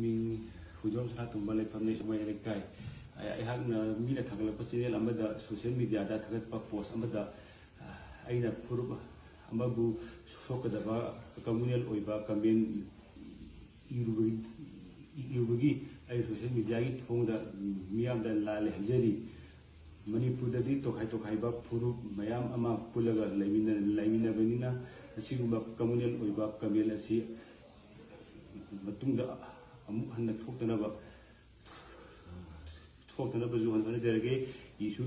ꯃꯤꯡ ꯍꯨꯏꯗꯣꯝ ꯁꯅꯥꯇꯣꯝꯕ ꯂꯩꯐꯝ ꯁꯨꯃꯥꯏ ꯂꯩꯀꯥꯏ ꯑꯩꯍꯥꯛꯅ ꯃꯤꯅ ꯊꯥꯒꯠꯂꯛꯄ ꯆꯦꯅꯦꯜ ꯑꯃꯗ ꯁꯣꯁꯤꯌꯦꯜ ꯃꯤꯗꯤꯌꯥꯗ ꯊꯥꯒꯠꯄ ꯄꯣꯁ ꯑꯃꯗ ꯑꯩꯅ ꯐꯨꯔꯨꯞ ꯑꯃꯕꯨ ꯁꯣꯛꯀꯗꯕ ꯀꯝꯃꯨꯅꯦꯜ ꯑꯣꯏꯕ ꯀꯃꯦꯟ ꯏꯔꯨꯕꯒꯤ ꯑꯩ ꯁꯣꯁꯤꯌꯦꯜ ꯃꯤꯗꯤꯌꯥꯒꯤ ꯊꯣꯡꯗ ꯃꯤꯌꯥꯝꯗ ꯂꯥꯜꯂꯦ ꯍꯥꯏꯖꯔꯤ꯫ ꯃꯅꯤꯄꯨꯔꯗꯗꯤ ꯇꯣꯈꯥꯏ ꯇꯣꯈꯥꯏꯕ ꯐꯨꯔꯨꯞ ꯃꯌꯥꯝ ꯑꯃ ꯄꯨꯜꯂꯒ ꯂꯩꯃꯤꯟꯅꯕꯅꯤꯅ ꯑꯁꯤꯒꯨꯝꯕ ꯀꯝꯃꯨꯅꯦꯜ ꯑꯣꯏꯕ ꯀꯃꯦꯟ ꯑꯁꯤ ꯃꯇꯨꯡꯗ ꯑꯃꯨꯛ ꯍꯟꯅ ꯊꯣꯛꯇꯅꯕꯁꯨ ꯍꯣꯠꯅꯖꯔꯒꯦ, ꯏꯁꯨ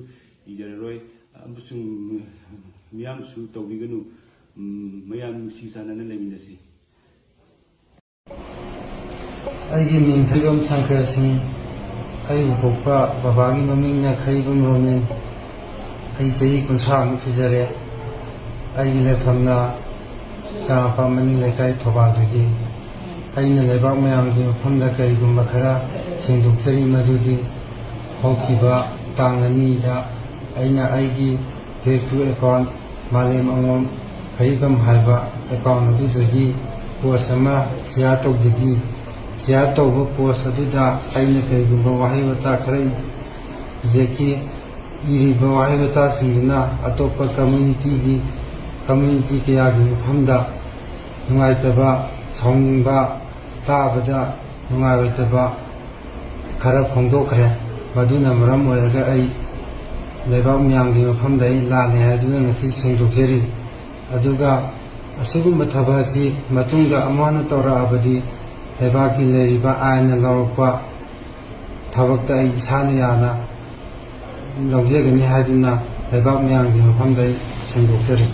ꯏꯖꯔꯔꯣꯏ ꯑꯃꯁꯨꯡ ꯃꯤꯌꯥꯝꯁꯨ ꯇꯧꯕꯤꯒꯅꯨ, ꯃꯌꯥꯝ ꯅꯨꯡꯁꯤ ꯆꯥꯟꯅꯅ ꯂꯩꯃꯤꯟꯅꯁꯤ꯫ ꯑꯩꯒꯤ ꯃꯤꯡ ꯈꯩꯕꯝ ꯁꯪꯀꯔ ꯁꯤꯡ, ꯑꯩꯕꯨ ꯄꯣꯛꯄ ꯕꯕꯥꯒꯤ ꯃꯃꯤꯡꯅ ꯈꯩꯕꯝ ꯔꯣꯃꯦꯟ, ꯑꯩ ꯆꯍꯤ 30ꯃꯨꯛ ꯁꯨꯖꯔꯦ꯫ ꯑꯩꯒꯤ ꯂꯩꯐꯝꯅ ꯆꯔꯥꯡꯄꯥꯠ ꯃꯅꯤꯡ ꯂꯩꯀꯥꯏ ꯊꯧꯕꯥꯜꯗꯒꯤ꯫ ꯑꯩꯅ ꯂꯩꯕꯥꯛ ꯃꯌꯥꯝꯒꯤ ꯃꯐꯝꯗ ꯀꯔꯤꯒꯨꯝꯕ ꯈꯔ ꯁꯦꯡꯗꯣꯛꯆꯔꯤ, ꯃꯗꯨꯗꯤ ꯍꯧꯈꯤꯕ ꯇꯥꯡ 2ꯗ ꯑꯩꯅ ꯑꯩꯒꯤ ꯐꯦꯁꯕꯨꯛ ꯑꯦꯀꯥꯎꯟ ꯃꯥꯂꯦꯝ ꯑꯉꯣꯝ ꯈꯩꯕꯝ ꯍꯥꯏꯕ ꯑꯦꯀꯥꯎꯟ ꯑꯗꯨꯗꯒꯤ ꯄꯣꯁ ꯑꯃ ꯁꯤꯌꯥꯔ ꯇꯧꯖꯈꯤ꯫ ꯁꯤꯌꯥꯔ ꯇꯧꯕ ꯄꯣꯁ ꯑꯗꯨꯗ ꯑꯩꯅ ꯀꯔꯤꯒꯨꯝꯕ ꯋꯥꯍꯩ ꯋꯥꯇꯥ ꯈꯔ ꯏꯖꯈꯤ꯫ ꯏꯔꯤꯕ ꯋꯥꯍꯩ ꯋꯥꯇꯥꯁꯤꯡꯗꯨꯅ ꯑꯇꯣꯞꯄ ꯀꯝꯃ꯭ꯌꯨꯅꯤꯇꯤ ꯀꯌꯥꯒꯤ ꯃꯐꯝꯗ ꯅꯨꯡꯉꯥꯏꯇꯕ, ꯁꯥꯎꯅꯤꯡꯕ, ꯇꯥꯕꯗ ꯅꯨꯡꯉꯥꯏꯔꯣꯏꯗꯕ ꯈꯔ ꯐꯣꯡꯗꯣꯛꯈ꯭ꯔꯦ꯫ ꯃꯗꯨꯅ ꯃꯔꯝ ꯑꯣꯏꯔꯒ ꯑꯩ ꯂꯩꯕꯥꯛ ꯃꯌꯥꯝꯒꯤ ꯃꯐꯝꯗ ꯑꯩ ꯂꯥꯜꯂꯦ ꯍꯥꯏꯗꯨꯅ ꯉꯁꯤ ꯁꯦꯡꯗꯣꯛꯆꯔꯤ꯫ ꯑꯗꯨꯒ ꯑꯁꯤꯒꯨꯝꯕ ꯊꯕꯛ ꯑꯁꯤ ꯃꯇꯨꯡꯗ ꯑꯃꯨꯛ ꯍꯟꯅ ꯇꯧꯔꯛꯑꯕꯗꯤ ꯂꯩꯕꯥꯛꯀꯤ ꯂꯩꯔꯤꯕ ꯑꯥꯏꯟꯅ ꯂꯧꯔꯛꯄ ꯊꯕꯛꯇ ꯑꯩ ꯏꯁꯥꯅ ꯌꯥꯅ ꯂꯧꯖꯒꯅꯤ ꯍꯥꯏꯗꯨꯅ ꯂꯩꯕꯥꯛ ꯃꯌꯥꯝꯒꯤ ꯃꯐꯝꯗ ꯑꯩ ꯁꯦꯡꯗꯣꯛꯆꯔꯤ꯫